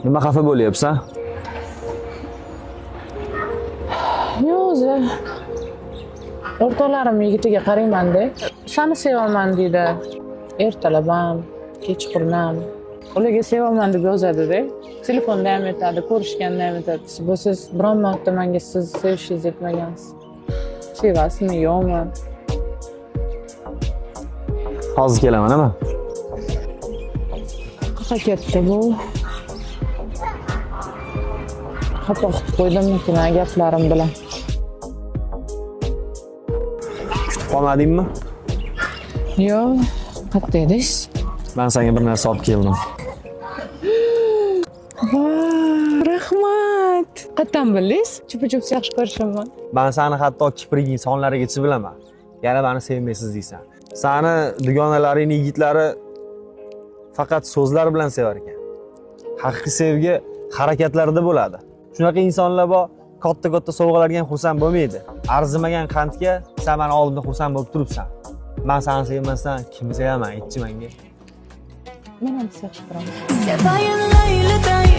Nima xafa bo'lyapsan? Yo'q, o'zi o'rtoqlarim yigitiga qarayman-da. Seni sevaman deydi. Ertalab ham, kechqurun ham. Ularga sevaman deb yozadi-da. Telefonda ham aytadi, ko'rishganda ham aytadi. Bu siz biron marta menga siz sevishingiz yetmagansiz. Sevasizmi, yo'qmi? Hozir kelaman, nima? Qaqa ketdi bu. Xafa qilib qo'ydimmikin gaplarim bilan. Kutib qolmadingmi? Yo'q, qayerda edingiz? Men senga bir narsa olib keldim. Rahmat. Qayerdan bildingiz? Chupa-chups yaxshi ko'rishaman. Men seni hatto kipriging sonlarigacha bilaman. Yana meni sevmaysiz deysan. Seni dugonalaring yigitlari faqat so'zlar bilan sevar ekan. Haqiqiy sevgi harakatlarda bo'ladi. Shunaqa insonlar bor, katta-katta sovg'alarga ham xursand bo'lmaydi. Arzimagan qandga sen meni oldimda xursand bo'lib turibsan. Men seni sevmasdan kimni sevaman, aytchi menga. Men ham yaxshi ko'raman. Sevayim layliday,